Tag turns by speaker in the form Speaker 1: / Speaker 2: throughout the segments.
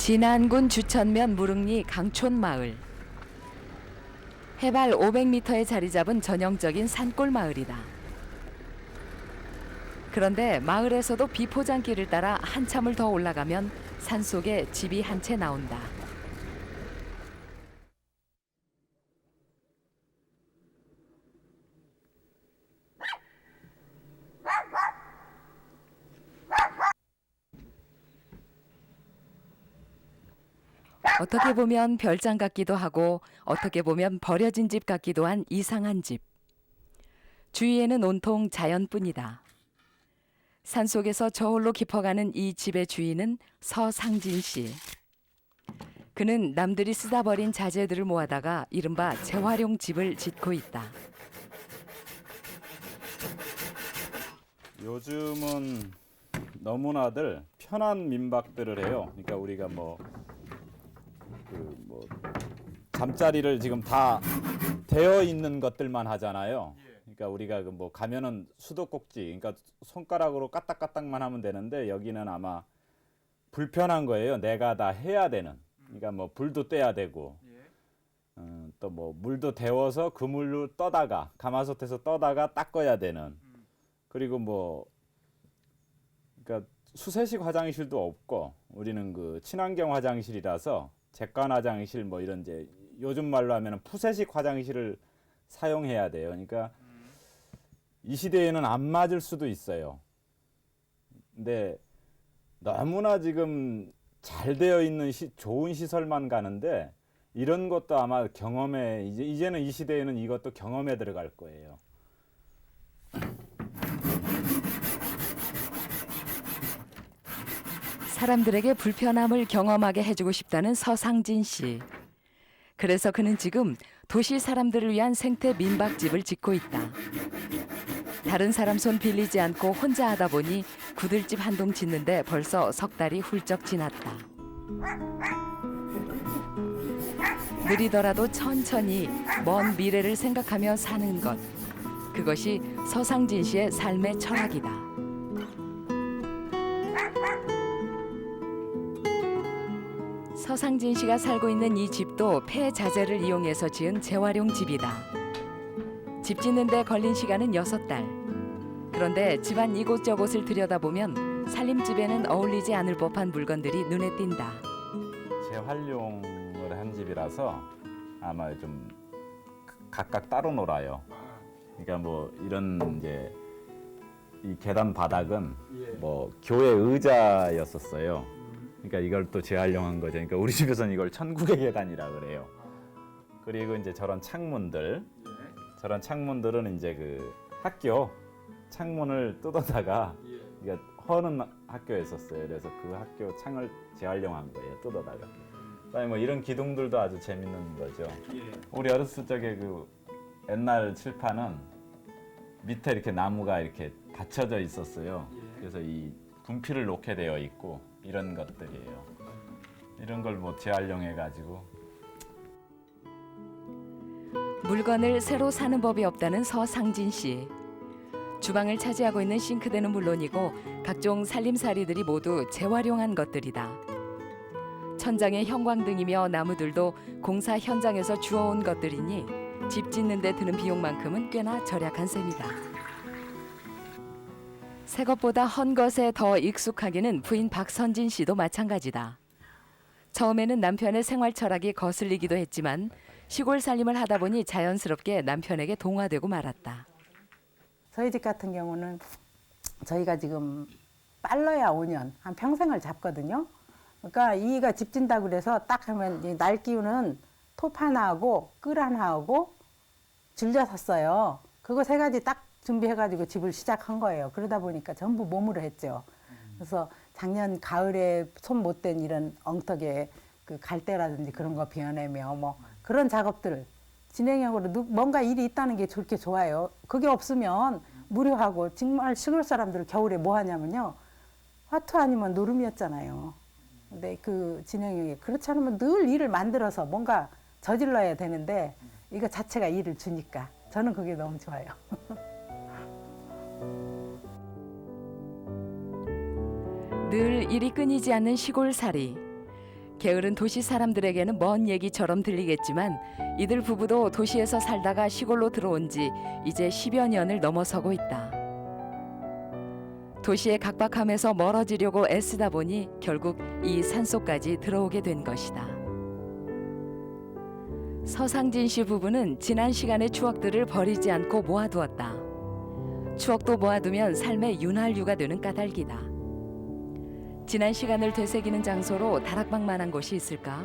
Speaker 1: 진안군 주천면 무릉리 강촌마을. 해발 500m에 자리 잡은 전형적인 산골 마을이다. 그런데 마을에서도 비포장길을 따라 한참을 더 올라가면 산속에 집이 한 채 나온다. 어떻게 보면 별장 같기도 하고 어떻게 보면 버려진 집 같기도 한 이상한 집. 주위에는 온통 자연뿐이다. 산속에서 저울로 깊어가는 이 집의 주인은 서상진 씨. 그는 남들이 쓰다 버린 자재들을 모아다가 이른바 재활용 집을 짓고 있다.
Speaker 2: 요즘은 너무나들 편한 민박들을 해요. 그러니까 우리가 잠자리를 지금 다 되어 있는 것들만 하잖아요. 그러니까 우리가 가면은 수도꼭지, 그러니까 손가락으로 까딱까딱만 하면 되는데 여기는 아마 불편한 거예요. 내가 다 해야 되는. 그러니까 불도 떼야 되고, 또 물도 데워서 그 물로 떠다가 가마솥에서 떠다가 닦아야 되는. 그리고 그러니까 수세식 화장실도 없고 우리는 그 친환경 화장실이라서 객관 화장실 이런 이제 요즘 말로 하면 푸세식 화장실을 사용해야 돼요. 그러니까 이 시대에는 안 맞을 수도 있어요. 근데 너무나 지금 잘 되어 있는 좋은 시설만 가는데 이런 것도 아마 경험에 이제는 이 시대에는 이것도 경험에 들어갈 거예요.
Speaker 1: 사람들에게 불편함을 경험하게 해주고 싶다는 서상진 씨. 그래서 그는 지금 도시 사람들을 위한 생태 민박집을 짓고 있다. 다른 사람 손 빌리지 않고 혼자 하다 보니 구들집 한 동 짓는데 벌써 석 달이 훌쩍 지났다. 느리더라도 천천히 먼 미래를 생각하며 사는 것. 그것이 서상진 씨의 삶의 철학이다. 서상진 씨가 살고 있는 이 집도 폐자재를 이용해서 지은 재활용 집이다. 집 짓는데 걸린 시간은 6달. 그런데 집안 이곳저곳을 들여다보면 살림집에는 어울리지 않을 법한 물건들이 눈에 띈다.
Speaker 2: 재활용을 한 집이라서 아마 좀 각각 따로 놀아요. 그러니까 이런 이제 이 계단 바닥은 교회 의자였었어요. 그러니까 이걸 또 재활용한 거죠. 그러니까 우리 집에서는 이걸 천국의 계단이라 그래요. 그리고 이제 저런 창문들은 이제 그 학교 창문을 뜯어다가 그러니까 허는 학교였었어요. 그래서 그 학교 창을 재활용한 거예요. 뜯어다가. 그다음에 이런 기둥들도 아주 재밌는 거죠. 우리 어렸을 적에 그 옛날 칠판은 밑에 이렇게 나무가 이렇게 받쳐져 있었어요. 그래서 이 분필을 놓게 되어 있고 이런 것들이에요. 이런 걸 재활용해 가지고
Speaker 1: 물건을 새로 사는 법이 없다는 서상진 씨. 주방을 차지하고 있는 싱크대는 물론이고 각종 살림살이들이 모두 재활용한 것들이다. 천장의 형광등이며 나무들도 공사 현장에서 주워온 것들이니 집 짓는 데 드는 비용만큼은 꽤나 절약한 셈이다. 새 것보다 헌 것에 더 익숙하기는 부인 박선진 씨도 마찬가지다. 처음에는 남편의 생활 철학이 거슬리기도 했지만 시골 살림을 하다 보니 자연스럽게 남편에게 동화되고 말았다.
Speaker 3: 저희 집 같은 경우는 저희가 지금 빨라야 5년, 한 평생을 잡거든요. 그러니까 이가 집 짓는다고 그래서 딱 하면 날 끼우는 톱 하나 하고 끌 하나 하고 질려 샀어요. 그거 3가지 딱 준비해가지고 집을 시작한 거예요. 그러다 보니까 전부 몸으로 했죠. 그래서 작년 가을에 손 못 댄 이런 엉터기에 그 갈대라든지 그런 거 베어내며 그런 작업들을 진행하고 뭔가 일이 있다는 게 그렇게 좋아요. 그게 없으면 무료하고 정말 시골 사람들 겨울에 뭐 하냐면요. 화투 아니면 노름이었잖아요. 근데 그 진행이 그렇지 않으면 늘 일을 만들어서 뭔가 저질러야 되는데 이거 자체가 일을 주니까 저는 그게 너무 좋아요.
Speaker 1: 늘 일이 끊이지 않는 시골살이. 게으른 도시 사람들에게는 먼 얘기처럼 들리겠지만 이들 부부도 도시에서 살다가 시골로 들어온 지 이제 10여 년을 넘어서고 있다. 도시의 각박함에서 멀어지려고 애쓰다 보니 결국 이 산속까지 들어오게 된 것이다. 서상진 씨 부부는 지난 시간의 추억들을 버리지 않고 모아두었다. 추억도 모아두면 삶의 윤활유가 되는 까닭이다. 지난 시간을 되새기는 장소로 다락방만한 곳이 있을까?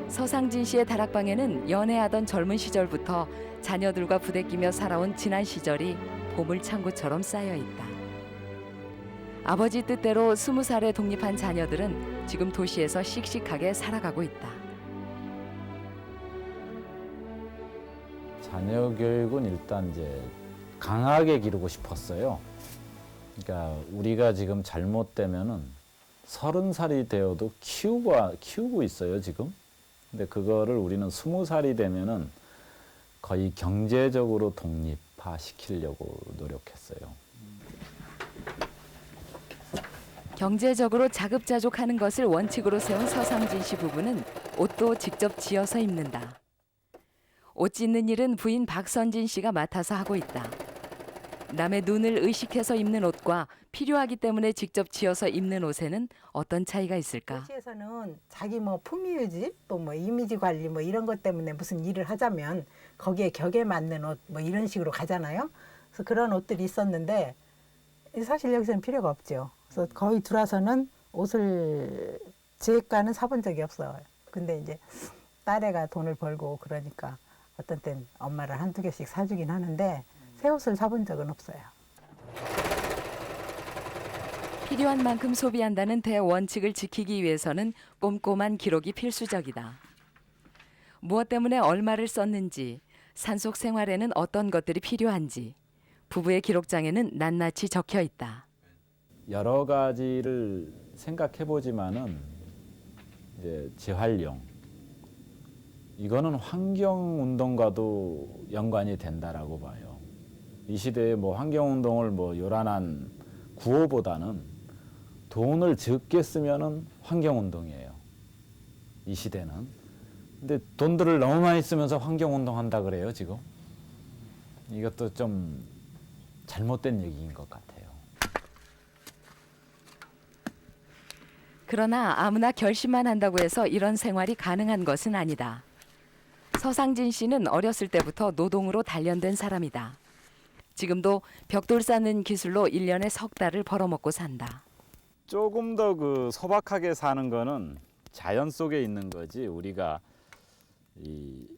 Speaker 1: 서상진 씨의 다락방에는 연애하던 젊은 시절부터 자녀들과 부대끼며 살아온 지난 시절이 보물창고처럼 쌓여 있다. 아버지 뜻대로 20살에 독립한 자녀들은 지금 도시에서 씩씩하게 살아가고 있다.
Speaker 2: 자녀 교육은 일단 이제 강하게 기르고 싶었어요. 그러니까 우리가 지금 잘못되면은 30살이 되어도 키우고 있어요, 지금. 근데 그거를 우리는 20살이 되면은 거의 경제적으로 독립화 시키려고 노력했어요.
Speaker 1: 경제적으로 자급자족하는 것을 원칙으로 세운 서상진 씨 부부는 옷도 직접 지어서 입는다. 옷 짓는 일은 부인 박선진 씨가 맡아서 하고 있다. 남의 눈을 의식해서 입는 옷과 필요하기 때문에 직접 지어서 입는 옷에는 어떤 차이가 있을까?
Speaker 3: 도시에서는 자기 뭐 품위 유지 또 뭐 이미지 관리 뭐 이런 것 때문에 무슨 일을 하자면 거기에 격에 맞는 옷 뭐 이런 식으로 가잖아요. 그래서 그런 옷들이 있었는데 사실 여기서는 필요가 없죠. 그래서 거의 들어와서는 옷을 제가는 사본 적이 없어요. 근데 이제 딸애가 돈을 벌고 그러니까 어떤 땐 엄마를 한두 개씩 사주긴 하는데 새 옷을 사본 적은 없어요.
Speaker 1: 필요한 만큼 소비한다는 대원칙을 지키기 위해서는 꼼꼼한 기록이 필수적이다. 무엇 때문에 얼마를 썼는지, 산속 생활에는 어떤 것들이 필요한지 부부의 기록장에는 낱낱이 적혀 있다.
Speaker 2: 여러 가지를 생각해 보지만은 이제 재활용 이거는 환경 운동과도 연관이 된다라고 봐요. 이 시대에 뭐 환경 운동을 뭐 요란한 구호보다는 돈을 적게 쓰면은 환경 운동이에요. 이 시대는. 근데 돈들을 너무 많이 쓰면서 환경 운동 한다 그래요, 지금. 이것도 좀 잘못된 얘기인 것 같아요.
Speaker 1: 그러나 아무나 결심만 한다고 해서 이런 생활이 가능한 것은 아니다. 서상진 씨는 어렸을 때부터 노동으로 단련된 사람이다. 지금도 벽돌 쌓는 기술로 1년에 석 달을 벌어먹고 산다.
Speaker 2: 조금 더 그 소박하게 사는 거는 자연 속에 있는 거지. 우리가 이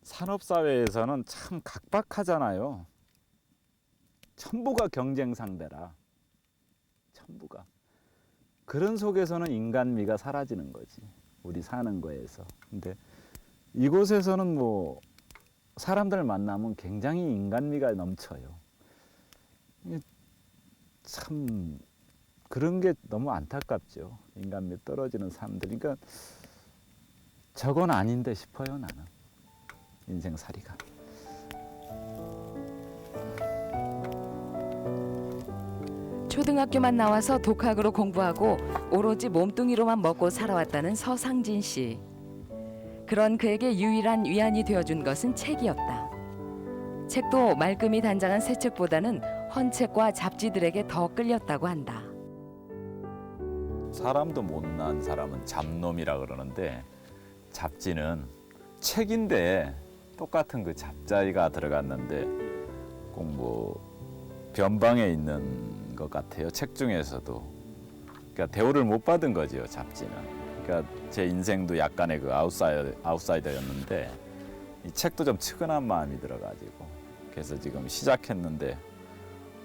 Speaker 2: 산업 사회에서는 참 각박하잖아요. 전부가 경쟁 상대라. 전부가. 그런 속에서는 인간미가 사라지는 거지. 우리 사는 거에서. 근데 이곳에서는 뭐 사람들 만나면 굉장히 인간미가 넘쳐요. 참 그런 게 너무 안타깝죠. 인간미 떨어지는 사람들. 그러니까 저건 아닌데 싶어요, 나는. 인생살이가.
Speaker 1: 초등학교만 나와서 독학으로 공부하고 오로지 몸뚱이로만 먹고 살아왔다는 서상진 씨. 그런 그에게 유일한 위안이 되어준 것은 책이었다. 책도 말끔히 단장한 새 책보다는 헌책과 잡지들에게 더 끌렸다고 한다.
Speaker 2: 사람도 못난 사람은 잡놈이라 그러는데 잡지는 책인데 똑같은 그 잡자가 들어갔는데 꼭 뭐 변방에 있는 것 같아요. 책 중에서도. 그러니까 대우를 못 받은 거죠, 잡지는. 그러니까 제 인생도 약간의 그 아웃사이더였는데 이 책도 좀 측은한 마음이 들어가지고 그래서 지금 시작했는데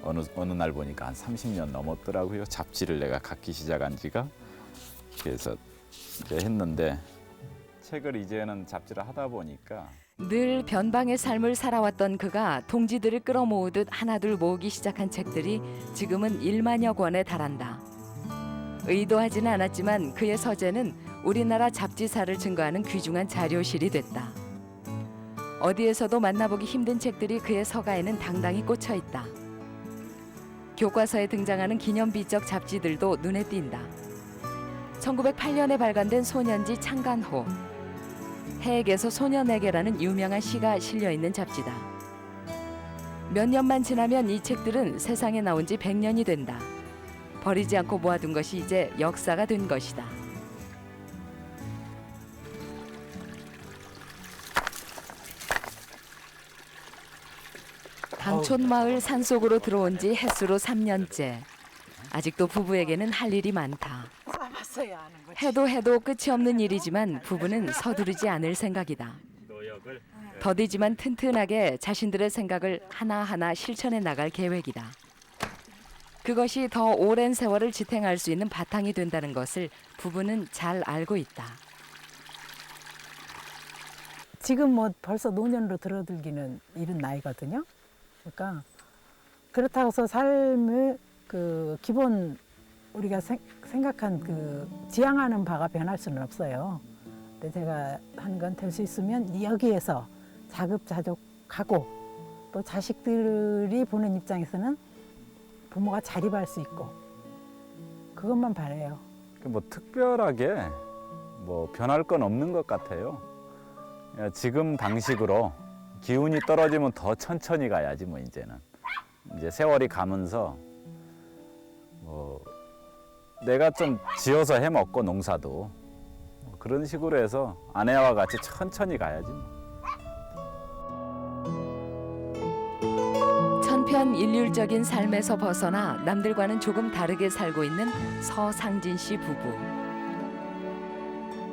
Speaker 2: 어느 날 보니까 한 30년 넘었더라고요. 잡지를 내가 갖기 시작한 지가. 그래서 이제 했는데 책을 이제는 잡지를 하다 보니까
Speaker 1: 늘 변방의 삶을 살아왔던 그가 동지들을 끌어모으듯 하나둘 모으기 시작한 책들이 지금은 1만여 권에 달한다. 의도하지는 않았지만 그의 서재는 우리나라 잡지사를 증거하는 귀중한 자료실이 됐다. 어디에서도 만나보기 힘든 책들이 그의 서가에는 당당히 꽂혀 있다. 교과서에 등장하는 기념비적 잡지들도 눈에 띈다. 1908년에 발간된 소년지 창간호. 해에게서 소년에게라는 유명한 시가 실려 있는 잡지다. 몇 년만 지나면 이 책들은 세상에 나온 지 100년이 된다. 버리지 않고 모아둔 것이 이제 역사가 된 것이다. 방촌마을 산속으로 들어온 지 햇수로 3년째. 아직도 부부에게는 할 일이 많다.
Speaker 3: 써봤어야 하는 거지.
Speaker 1: 해도 끝이 없는 일이지만 부부는 서두르지 않을 생각이다. 더디지만 튼튼하게 자신들의 생각을 하나하나 실천해 나갈 계획이다. 그것이 더 오랜 세월을 지탱할 수 있는 바탕이 된다는 것을 부부는 잘 알고 있다.
Speaker 3: 지금 뭐 벌써 노년으로 들어들기는 이른 나이거든요. 그러니까 그렇다고 해서 삶을 그 기본 우리가 생각한 그 지향하는 바가 변할 수는 없어요. 근데 제가 한 건 될 수 있으면 여기에서 자급자족하고 또 자식들이 보는 입장에서는 부모가 자립할 수 있고 그것만 바라요.
Speaker 2: 뭐 특별하게 뭐 변할 건 없는 것 같아요. 그냥 지금 방식으로 기운이 떨어지면 더 천천히 가야지 뭐 이제는. 이제 세월이 가면서 뭐 내가 좀 지어서 해 먹고 농사도 뭐 그런 식으로 해서 아내와 같이 천천히 가야지 뭐.
Speaker 1: 천편일률적인 삶에서 벗어나 남들과는 조금 다르게 살고 있는 서상진 씨 부부.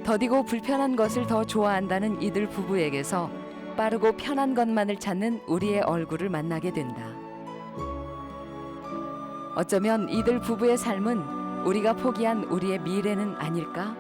Speaker 1: 더디고 불편한 것을 더 좋아한다는 이들 부부에게서 빠르고 편한 것만을 찾는 우리의 얼굴을 만나게 된다. 어쩌면 이들 부부의 삶은 우리가 포기한 우리의 미래는 아닐까?